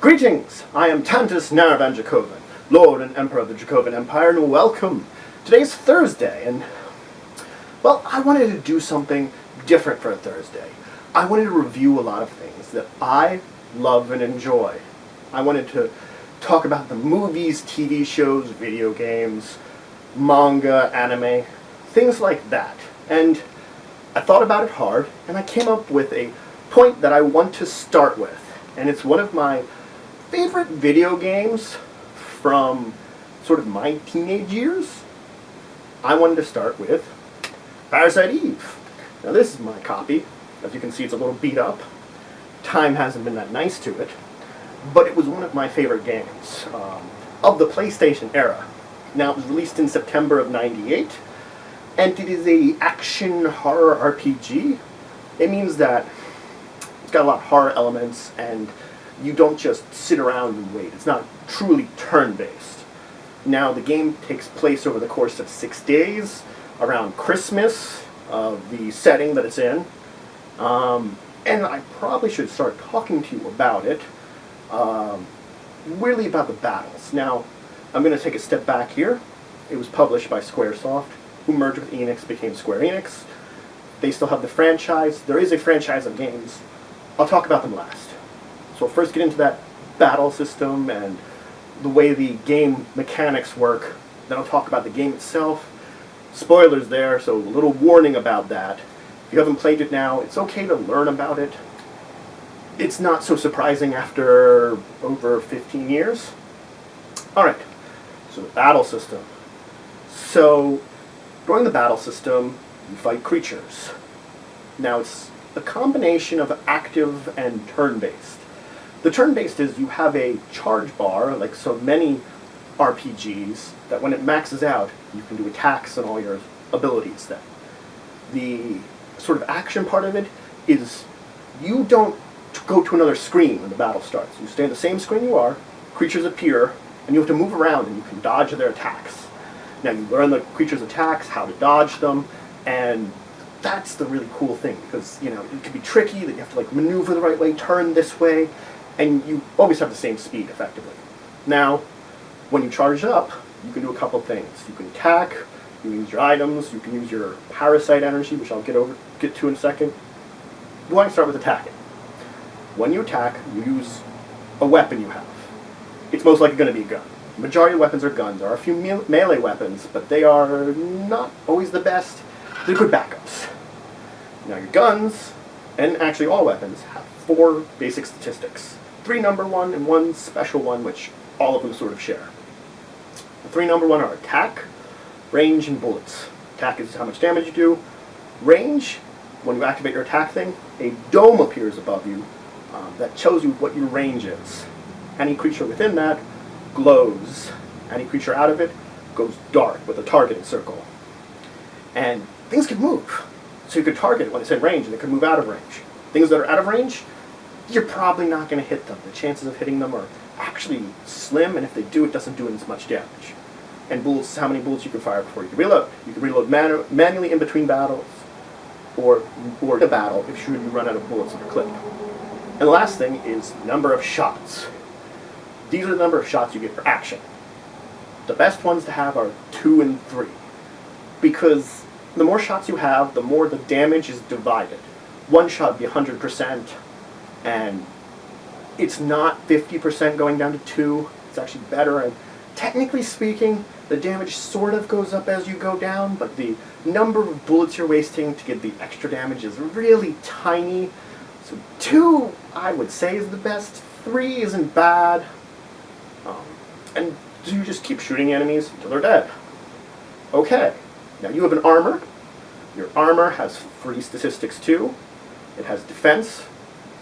Greetings! I am Tantus Naravan Dracovin, Lord and Emperor of the Dracovin Empire, and welcome! Today's Thursday, and, well, I wanted to do something different for a Thursday. I wanted to review a lot of things that I love and enjoy. I wanted to talk about the movies, TV shows, video games, manga, anime, things like that. And I thought about it hard, and I came up with a point that I want to start with. And it's one of my favorite video games from sort of my teenage years. I wanted to start with Parasite Eve. Now this is my copy. As you can see, it's a little beat up. Time hasn't been that nice to it. But it was one of my favorite games of the PlayStation era. Now it was released in September of '98, and it is a action horror RPG. It means that it's got a lot of horror elements, and you don't just sit around and wait. It's not truly turn-based. Now, the game takes place over the course of 6 days, around Christmas, the setting that it's in. And I probably should start talking to you about it, really about the battles. Now, I'm going to take a step back here. It was published by Squaresoft, who merged with Enix, became Square-Enix. They still have the franchise. There is a franchise of games. I'll talk about them last. So we'll first get into that battle system and the way the game mechanics work. Then I'll talk about the game itself. Spoilers there, so a little warning about that. If you haven't played it now, it's okay to learn about it. It's not so surprising after over 15 years. Alright, so the battle system. So, during the battle system, you fight creatures. Now it's a combination of active and turn-based. The turn-based is you have a charge bar, like so many RPGs, that when it maxes out, you can do attacks and all your abilities then. The sort of action part of it is you don't go to another screen when the battle starts. You stay on the same screen you are, creatures appear, and you have to move around and you can dodge their attacks. Now you learn the creatures' attacks, how to dodge them, and that's the really cool thing, because, you know, it can be tricky, that you have to, like, maneuver the right way, turn this way, and you always have the same speed, effectively. Now, when you charge up, you can do a couple things. You can attack, you can use your items, you can use your parasite energy, which I'll get to in a second. You want to start with attacking. When you attack, you use a weapon you have. It's most likely going to be a gun. The majority of weapons are guns. There are a few melee weapons, but they are not always the best. They're good backups. Now your guns, and actually all weapons, have 4 basic statistics. 3 number 1 and 1 special one, which all of them sort of share. The 3 number 1 are attack, range, and bullets. Attack is how much damage you do. Range, when you activate your attack thing, a dome appears above you that shows you what your range is. Any creature within that glows. Any creature out of it goes dark with a targeting circle. And things can move. So you could target it when it's in range, and it could move out of range. Things that are out of range, you're probably not going to hit them. The chances of hitting them are actually slim, and if they do, it doesn't do as much damage. And bullets, how many bullets you can fire before you can reload. You can reload manually in between battles, or in a battle if you run out of bullets in your clip. And the last thing is number of shots. These are the number of shots you get for action. The best ones to have are 2 and 3. Because the more shots you have, the more the damage is divided. One shot would be 100%, and it's not 50% going down to 2. It's actually better, and technically speaking, the damage sort of goes up as you go down, but the number of bullets you're wasting to get the extra damage is really tiny. So 2, I would say, is the best. 3 isn't bad. And you just keep shooting enemies until they're dead. Okay. Now you have an armor. Your armor has 3 statistics too. It has defense,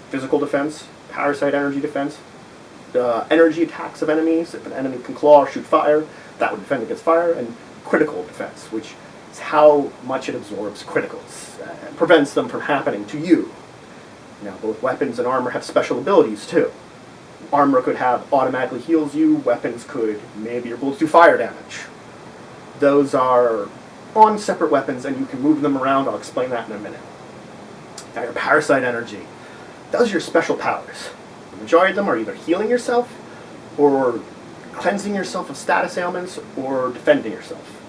physical defense, parasite energy defense, energy attacks of enemies. If an enemy can claw or shoot fire, that would defend against fire, and critical defense, which is how much it absorbs criticals and prevents them from happening to you. Now both weapons and armor have special abilities too. Armor could have automatically heals you, weapons could, maybe your bullets do fire damage. Those are on separate weapons, and you can move them around. I'll explain that in a minute. Now your parasite energy. Those are your special powers. The majority of them are either healing yourself, or cleansing yourself of status ailments, or defending yourself.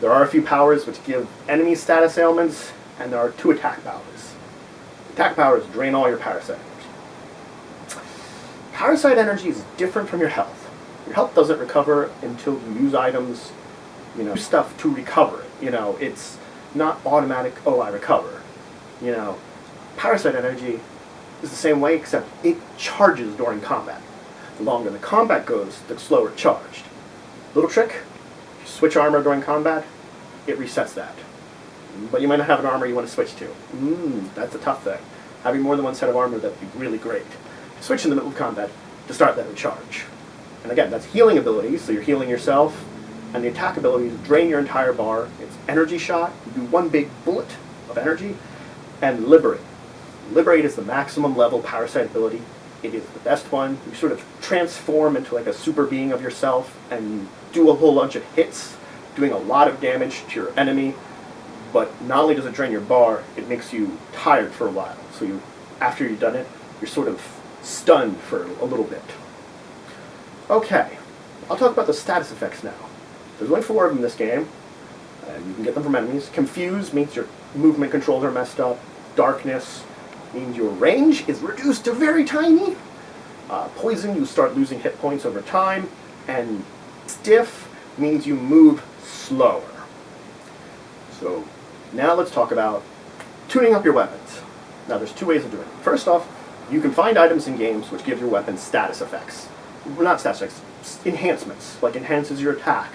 There are a few powers which give enemies status ailments, and there are 2 attack powers. Attack powers drain all your parasite energy. Parasite energy is different from your health. Your health doesn't recover until you use items, use stuff to recover it. It's not automatic, oh, I recover. Parasite energy is the same way, except it charges during combat. The longer the combat goes, the slower it's charged. Little trick, switch armor during combat, it resets that. But you might not have an armor you want to switch to. That's a tough thing. Having more than one set of armor, that'd be really great. Switch in the middle of combat to start that recharge. And again, that's healing abilities, so you're healing yourself. And the attack ability is drain your entire bar. It's energy shot. You do one big bullet of energy. And liberate. Liberate is the maximum level parasite ability. It is the best one. You sort of transform into like a super being of yourself and do a whole bunch of hits, doing a lot of damage to your enemy. But not only does it drain your bar, it makes you tired for a while. So after you've done it, you're sort of stunned for a little bit. Okay, I'll talk about the status effects now. There's only 4 of them in this game, and you can get them from enemies. Confuse means your movement controls are messed up. Darkness means your range is reduced to very tiny. Poison, you start losing hit points over time. And stiff means you move slower. So now let's talk about tuning up your weapons. Now there's 2 ways of doing it. First off, you can find items in games which give your weapons status effects. Well, not status effects, enhancements, like enhances your attack,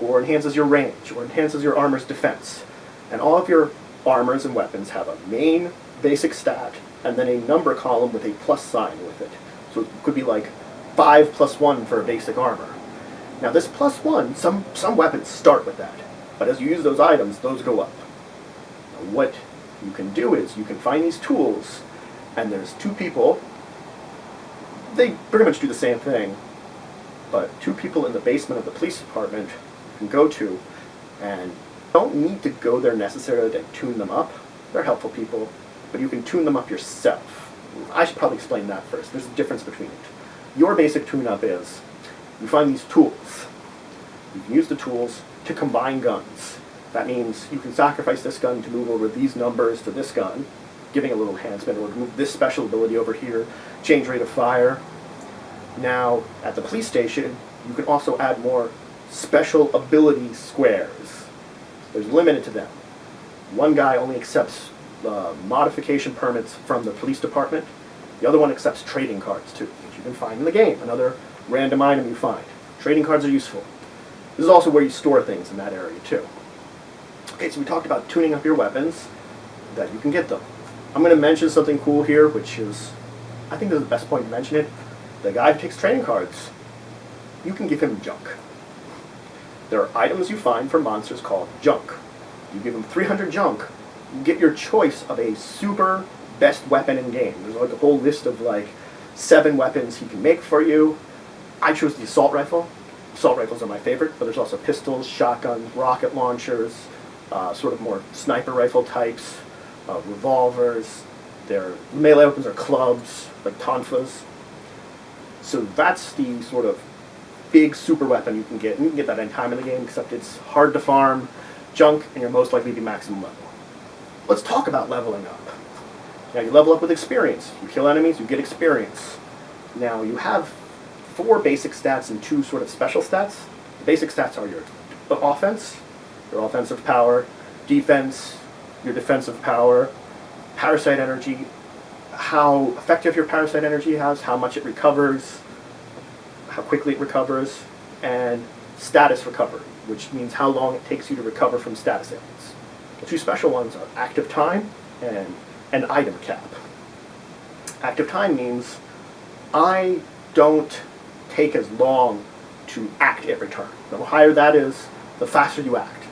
or enhances your range, or enhances your armor's defense. And all of your armors and weapons have a main basic stat, and then a number column with a plus sign with it. So it could be like 5 + 1 for a basic armor. Now this +1, some weapons start with that, but as you use those items, those go up. Now what you can do is, you can find these tools, and there's 2 people, they pretty much do the same thing, but 2 people in the basement of the police department you can go to, and don't need to go there necessarily to tune them up. They're helpful people, but you can tune them up yourself. I should probably explain that first. There's a difference between it. Your basic tune-up is, you find these tools. You can use the tools to combine guns. That means you can sacrifice this gun to move over these numbers to this gun, giving a little enhancement, or move this special ability over here, change rate of fire. Now, at the police station, you can also add more special ability squares. There's limited to them. One guy only accepts modification permits from the police department. The other one accepts trading cards too, which you can find in the game. Another random item you find. Trading cards are useful. This is also where you store things in that area too. Okay, so we talked about tuning up your weapons, that you can get them. I'm going to mention something cool here, which is, I think this is the best point to mention it. The guy who takes trading cards, you can give him junk. There are items you find from monsters called junk. You give him 300 junk, you get your choice of a super best weapon in game. There's like a whole list of like 7 weapons he can make for you. I chose the assault rifle. Assault rifles are my favorite, but there's also pistols, shotguns, rocket launchers, sort of more sniper rifle types, revolvers. Their melee weapons are clubs, like tonfas. So that's the sort of big super weapon you can get. And you can get that any time in the game, except it's hard to farm, junk, and you're most likely to be maximum level. Let's talk about leveling up. Now you level up with experience. You kill enemies, you get experience. Now you have 4 basic stats and 2 sort of special stats. The basic stats are your offense, your offensive power, defense, your defensive power, parasite energy, how effective your parasite energy is, how much it recovers, how quickly it recovers, and status recovery, which means how long it takes you to recover from status ailments. The 2 special ones are active time and an item cap. Active time means I don't take as long to act every turn. The higher that is, the faster you act.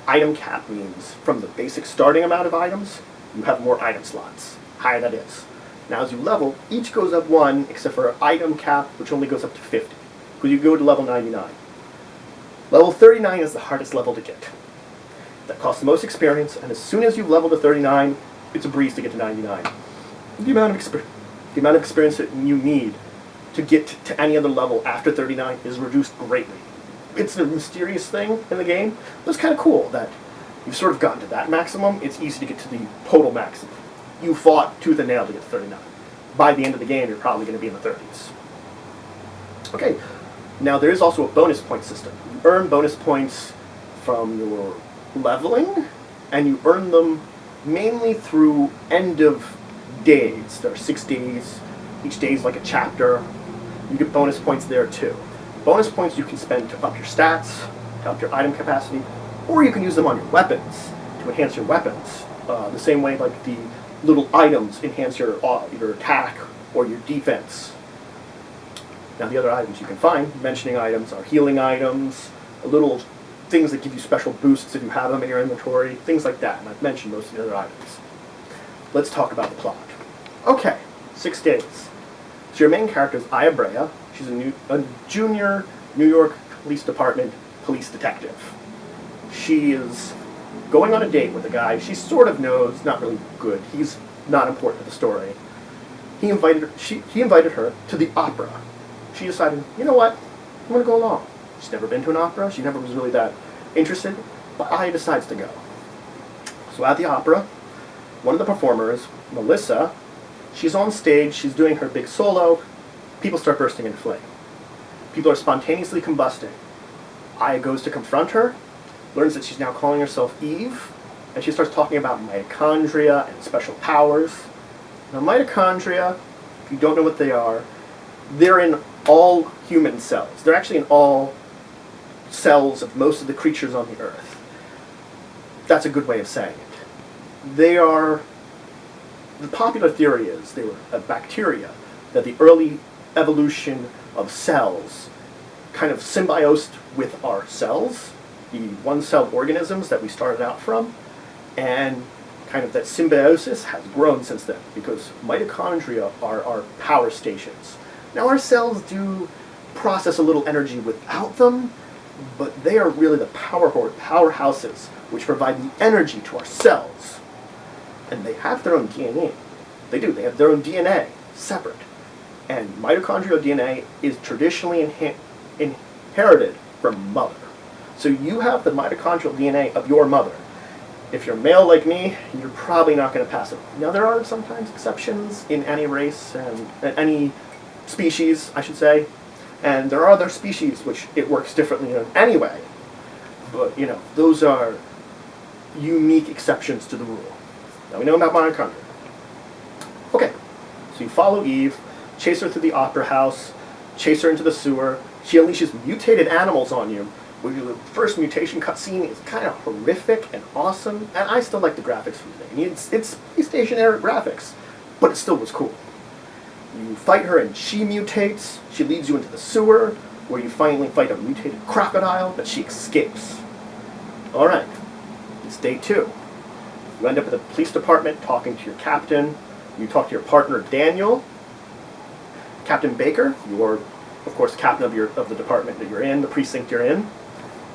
Item cap means from the basic starting amount of items, you have more item slots. Higher that is. Now as you level, each goes up 1 except for item cap, which only goes up to 50. Because you go to level 99. Level 39 is the hardest level to get. That costs the most experience, and as soon as you level to 39, it's a breeze to get to 99. The amount of the amount of experience that you need to get to any other level after 39 is reduced greatly. It's a mysterious thing in the game, but it's kind of cool that you've sort of gotten to that maximum. It's easy to get to the total maximum. You fought tooth and nail to get to 39. By the end of the game, you're probably going to be in the 30s. Okay, now there is also a bonus point system. You earn bonus points from your leveling, and you earn them mainly through end of days. There are 6 days. Each day is like a chapter. You get bonus points there too. Bonus points you can spend to up your stats, to up your item capacity, or you can use them on your weapons to enhance your weapons. The same way like the little items enhance your attack or your defense. Now the other items you can find, mentioning items, are healing items, little things that give you special boosts if you have them in your inventory, things like that, and I've mentioned most of the other items. Let's talk about the plot. Okay, 6 days. So your main character is Aya Brea. She's a junior New York Police Department police detective. She is going on a date with a guy she sort of knows, not really good. He's not important to the story. He invited her to the opera. She decided, you know what, I'm going to go along. She's never been to an opera. She never was really that interested, but Aya decides to go. So at the opera, one of the performers, Melissa, she's on stage, she's doing her big solo. People start bursting into flame. People are spontaneously combusting. Aya goes to confront her, learns that she's now calling herself Eve, and she starts talking about mitochondria and special powers. Now mitochondria, if you don't know what they are, they're in all human cells. They're actually in all cells of most of the creatures on the earth. That's a good way of saying it. They are, the popular theory is they were a bacteria, that the early evolution of cells kind of symbiosed with our cells, the one-celled organisms that we started out from, and kind of that symbiosis has grown since then, because mitochondria are our power stations. Now our cells do process a little energy without them, but they are really the powerhouses which provide the energy to our cells. And they have their own DNA. They do, they have their own DNA, separate. And mitochondrial DNA is traditionally inherited from mother. So you have the mitochondrial DNA of your mother. If you're male like me, you're probably not going to pass it. Now there are sometimes exceptions in any race and any species, I should say. And there are other species which it works differently in anyway. But, you know, those are unique exceptions to the rule. Now we know about mitochondria. Okay, so you follow Eve, chase her through the opera house, chase her into the sewer. She unleashes mutated animals on you. The first mutation cutscene is kind of horrific and awesome, and I still like the graphics from the game. It's PlayStation era graphics, but it still was cool. You fight her and she mutates. She leads you into the sewer, where you finally fight a mutated crocodile, but she escapes. Alright, it's day 2. You end up at the police department talking to your captain. You talk to your partner, Daniel. Captain Baker, you're, of course, captain of the department that you're in, the precinct you're in.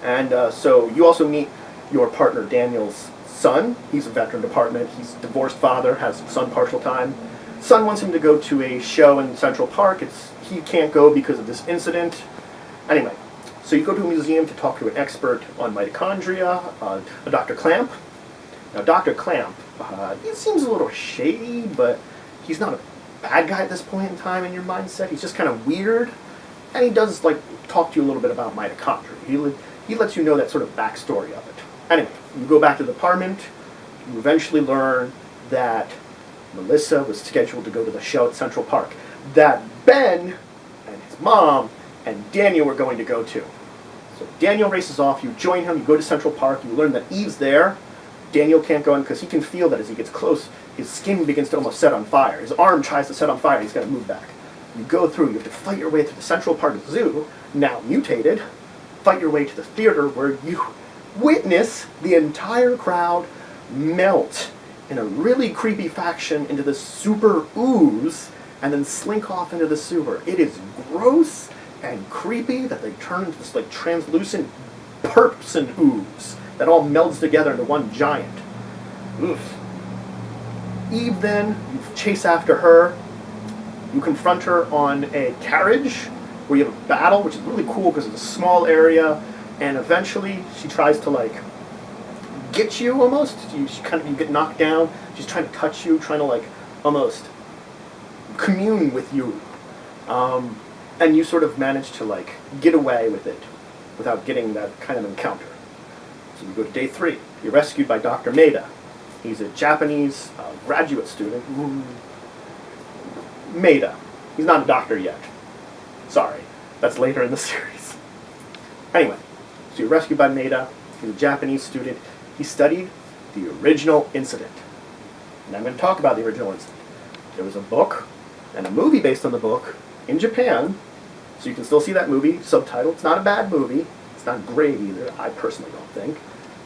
And so you also meet your partner, Daniel's son. He's a veteran department. He's a divorced father, has son partial time. Son wants him to go to a show in Central Park. He can't go because of this incident. Anyway, so you go to a museum to talk to an expert on mitochondria, a Dr. Clamp. Now, Dr. Clamp, he seems a little shady, but he's not a bad guy at this point in time in your mindset. He's just kind of weird, and he does like talk to you a little bit about mitochondria. He lets you know that sort of backstory of it. Anyway, you go back to the department. You eventually learn that Melissa was scheduled to go to the show at Central Park that Ben and his mom and Daniel were going to go to. So Daniel races off. You join him. You go to Central Park. You learn that Eve's there. Daniel can't go in because he can feel that as he gets close, his skin begins to almost set on fire. His arm tries to set on fire. He's got to move back. You go through. You have to fight your way through the Central Park Zoo, now mutated. Fight your way to the theater where you witness the entire crowd melt in a really creepy faction into this super ooze and then slink off into the sewer. It is gross and creepy that they turn into this like translucent person ooze that all melds together into one giant. Oof. Eve then, you chase after her. You confront her on a carriage where you have a battle, which is really cool because it's a small area, and eventually she tries to like get you almost. You get knocked down. She's trying to touch you, trying to like almost commune with you, and you sort of manage to like get away with it without getting that kind of encounter. So you go to day 3. You're rescued by Dr. Maeda. He's a Japanese graduate student. Maeda. He's not a doctor yet. Sorry. That's later in the series. Anyway, so you're rescued by Maeda. He's a Japanese student. He studied the original incident. And I'm going to talk about the original incident. There was a book and a movie based on the book in Japan. So you can still see that movie, subtitled. It's not a bad movie. It's not great either, I personally don't think.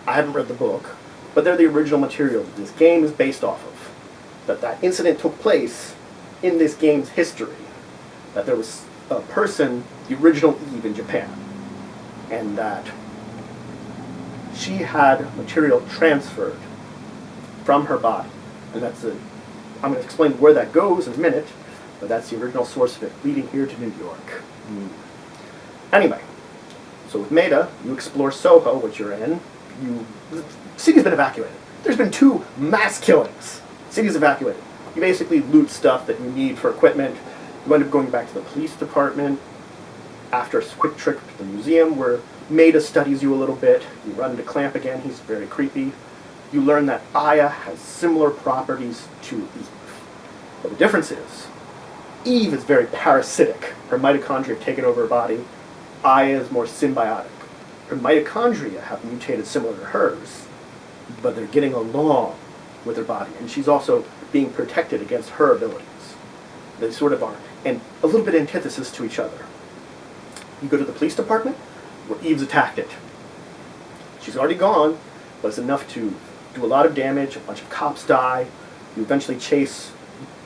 I haven't read the book. But they're the original material that this game is based off of. That incident took place in this game's history. That there was a person, the original Eve in Japan. And that she had material transferred from her body. And I'm going to explain where that goes in a minute, but that's the original source of it, leading here to New York. Anyway, so with Maeda, you explore Soho, which you're in. The city's been evacuated. There's been 2 mass killings. City's evacuated. You basically loot stuff that you need for equipment. You end up going back to the police department after a quick trip to the museum where Maeda studies you a little bit. You run into Clamp again. He's very creepy. You learn that Aya has similar properties to Eve. But the difference is, Eve is very parasitic. Her mitochondria have taken over her body. Aya is more symbiotic. Her mitochondria have mutated similar to hers, but they're getting along with her body. And she's also being protected against her abilities. They sort of are, and a little bit antithesis to each other. You go to the police department, where Eve's attacked it. She's already gone, but it's enough to do a lot of damage. A bunch of cops die. You eventually chase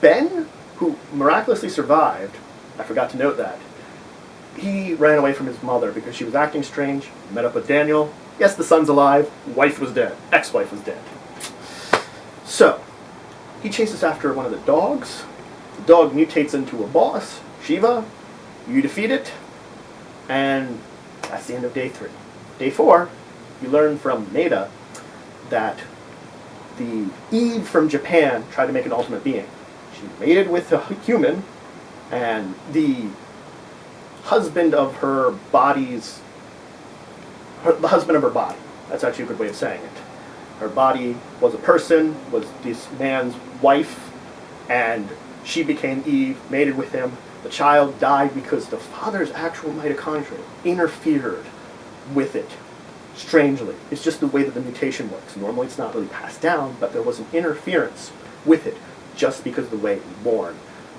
Ben, who miraculously survived. I forgot to note that. He ran away from his mother because she was acting strange. Met up with Daniel. Yes, the son's alive. Wife was dead. Ex-wife was dead. So, he chases after one of the dogs. The dog mutates into a boss, Shiva. You defeat it. And that's the end of day 3. Day 4, you learn from Maeda that the Eve from Japan tried to make an ultimate being. She mated with a human, and the husband of her body's... the husband of her body. That's actually a good way of saying it. Her body was a person, was this man's wife, and she became Eve, mated with him. The child died because the father's actual mitochondria interfered with it, strangely. It's just the way that the mutation works. Normally it's not really passed down, but there was an interference with it just because of the way it was born,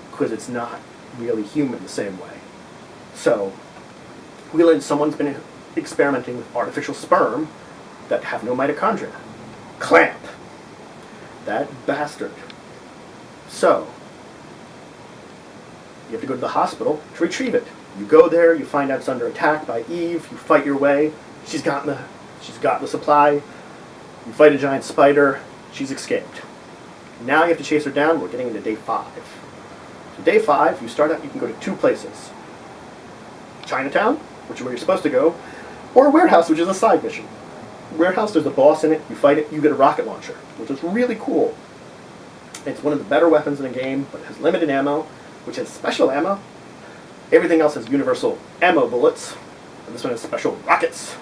because it's not really human the same way. So, we learned someone's been experimenting with artificial sperm that have no mitochondria. Clamp! That bastard. So, you have to go to the hospital to retrieve it. You go there, you find out it's under attack by Eve, you fight your way. She's got the supply. You fight a giant spider. She's escaped. Now you have to chase her down. We're getting into day 5. So day 5, you start out, you can go to 2 places. Chinatown, which is where you're supposed to go, or a warehouse, which is a side mission. Warehouse, there's a boss in it, you fight it, you get a rocket launcher, which is really cool. It's one of the better weapons in the game, but it has limited ammo, which has special ammo. Everything else has universal ammo bullets, and this one has special rockets.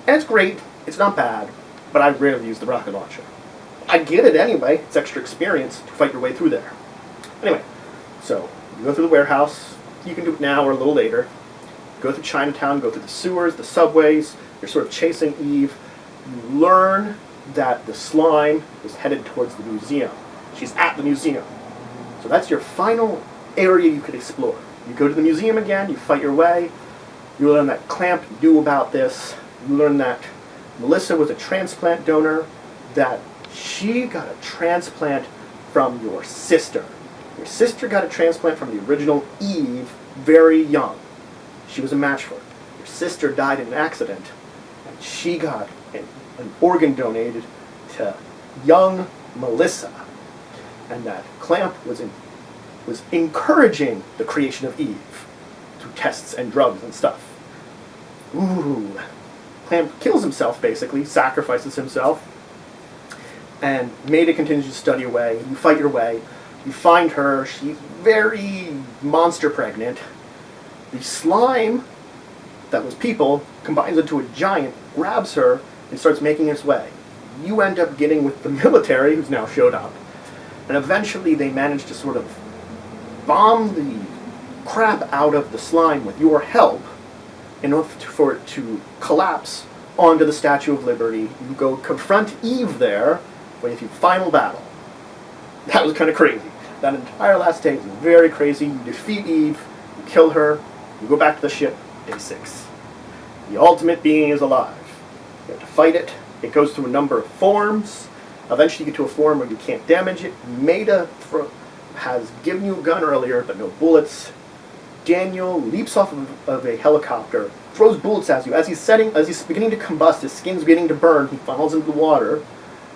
And it's great, it's not bad, but I rarely use the rocket launcher. I get it anyway, it's extra experience to fight your way through there. Anyway, so you go through the warehouse, you can do it now or a little later. Go through Chinatown, go through the sewers, the subways, you're sort of chasing Eve. You learn that the slime is headed towards the museum. She's at the museum. So that's your final area you could explore. You go to the museum again, you fight your way, you learn that Clamp knew about this, you learn that Melissa was a transplant donor, that she got a transplant from your sister. Your sister got a transplant from the original Eve very young. She was a match for it. Your sister died in an accident, and she got an organ donated to young Melissa. And that Clamp was was encouraging the creation of Eve through tests and drugs and stuff. Ooh. Clamp kills himself, basically, sacrifices himself, and Maida continues to study away. You fight your way. You find her. She's very monster pregnant. The slime that was people combines into a giant, grabs her, and starts making its way. You end up getting with the military, who's now showed up, and eventually they manage to sort of bomb the crap out of the slime with your help in order for it to collapse onto the Statue of Liberty. You go confront Eve there with your final battle. That was kind of crazy. That entire last stage was very crazy. You defeat Eve, you kill her, you go back to the ship, day 6. The ultimate being is alive. You have to fight it. It goes through a number of forms. Eventually you get to a form where you can't damage it. Maida has given you a gun earlier, but no bullets. Daniel leaps off of a helicopter, throws bullets at you. As he's beginning to combust, his skin's beginning to burn, he falls into the water.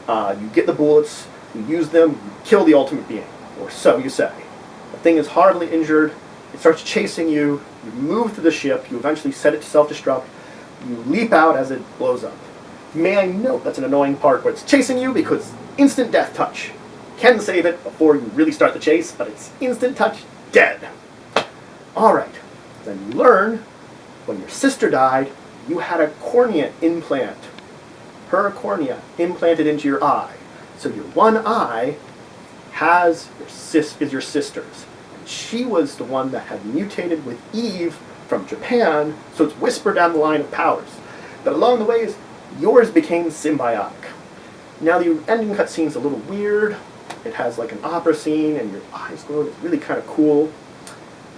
You get the bullets, you use them, you kill the ultimate being, or so you say. The thing is hardly injured, it starts chasing you, you move to the ship, you eventually set it to self-destruct, you leap out as it blows up. May I note, that's an annoying part where it's chasing you because instant death touch. Can save it before you really start the chase, but it's instant touch, dead. Alright, then you learn, when your sister died, you had a cornea implant. Her cornea implanted into your eye. So your one eye is your sister's. And she was the one that had mutated with Eve from Japan, so it's whispered down the line of powers. But along the ways, yours became symbiotic. Now the ending cutscene's a little weird. It has like an opera scene and your eyes glow. It's really kind of cool.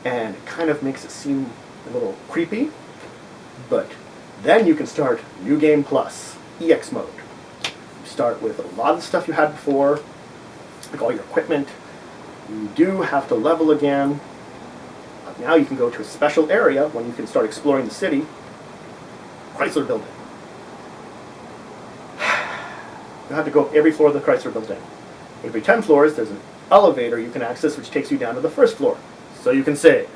And it kind of makes it seem a little creepy. But then you can start New Game Plus, EX mode. You start with a lot of the stuff you had before, like all your equipment. You do have to level again. But now you can go to a special area when you can start exploring the city. Chrysler Building. You have to go every floor of the Chrysler Building. Every 10 floors, there's an elevator you can access which takes you down to the first floor. So you can save.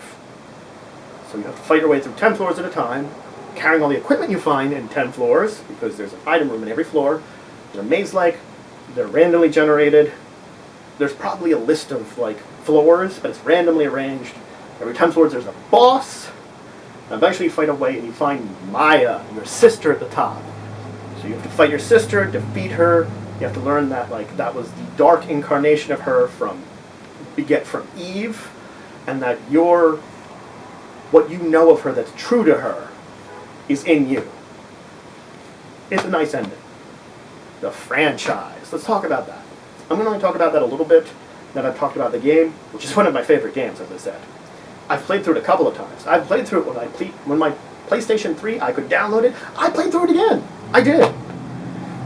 So you have to fight your way through 10 floors at a time, carrying all the equipment you find in 10 floors, because there's an item room in every floor. They're maze-like, they're randomly generated. There's probably a list of like floors, but it's randomly arranged. Every 10 floors there's a boss. And eventually you fight a way and you find Maya, your sister, at the top. So you have to fight your sister, defeat her. You have to learn that that was the dark incarnation of her from Eve, and that what you know of her that's true to her is in you. It's a nice ending. The franchise. Let's talk about that. I'm going to only talk about that a little bit. Then I've talked about the game, which is one of my favorite games, as I said. I've played through it a couple of times. I've played through it when my PlayStation 3, I could download it. I played through it again. I did.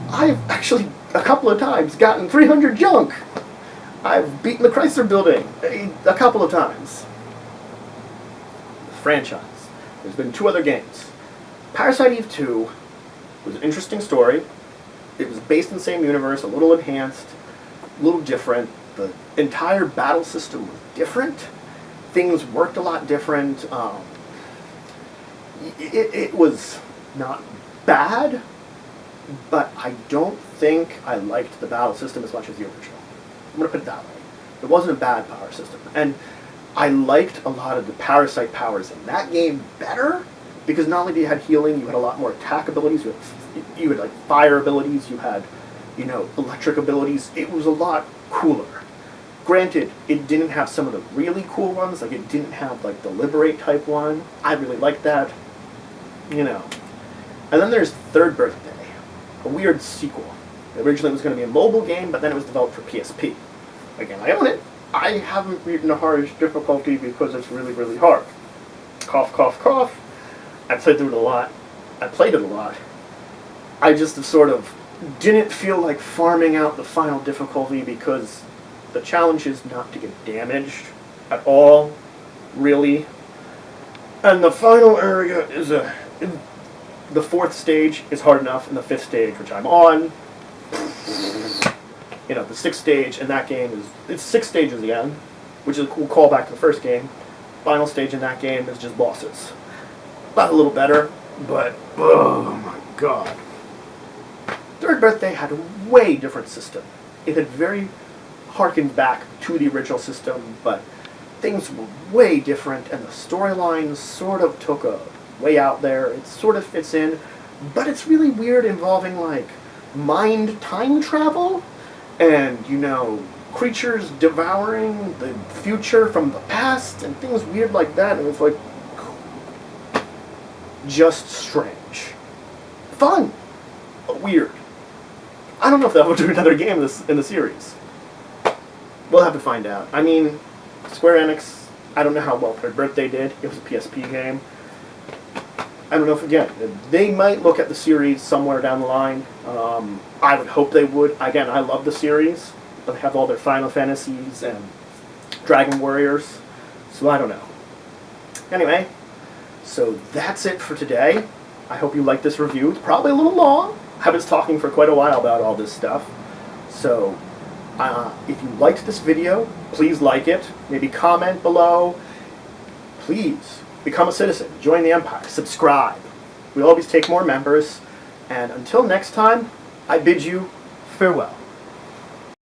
I've actually, a couple of times, gotten 300 junk. I've beaten the Chrysler Building a couple of times. The franchise. There's been 2 other games. Parasite Eve 2 was an interesting story. It was based in the same universe, a little enhanced, a little different. The entire battle system was different. Things worked a lot different. It was not bad, but I don't think I liked the battle system as much as the original. I'm going to put it that way. It wasn't a bad power system. And I liked a lot of the parasite powers in that game better, because not only did you have healing, you had a lot more attack abilities, you had like fire abilities, you had, electric abilities. It was a lot cooler. Granted, it didn't have some of the really cool ones, like it didn't have like the Liberate type one. I really liked that, And then there's Third Birthday, a weird sequel. Originally it was going to be a mobile game, but then it was developed for PSP. Again, I own it. I haven't beaten the hardest difficulty because it's really, really hard. Cough, cough, cough. I played through it a lot. I played it a lot. I just sort of didn't feel like farming out the final difficulty because the challenge is not to get damaged at all, really. And the final area is the 4th stage is hard enough, and the 5th stage, which I'm on, the 6th stage in that game it's 6 stages again. which is a cool callback to the first game. Final stage in that game is just bosses. Not a little better, but oh my god. Third Birthday had a way different system. It had very harkened back to the original system, but things were way different, and the storylines sort of took a way out there. It sort of fits in, but it's really weird, involving like mind time travel and, you know, creatures devouring the future from the past and things weird like that. And it's like just strange, fun, but weird. I don't know if they'll ever do another game in the series. We'll have to find out. I mean, Square-Enix, I don't know how well Third Birthday did. It was a PSP game. I don't know if, again, they might look at the series somewhere down the line. I would hope they would. Again, I love the series. They have all their Final Fantasies and Dragon Warriors, so I don't know. Anyway, so that's it for today. I hope you liked this review. It's probably a little long. I was talking for quite a while about all this stuff. So, if you liked this video, please like it. Maybe comment below. Please become a citizen. Join the Empire. Subscribe. We always take more members. And until next time, I bid you farewell.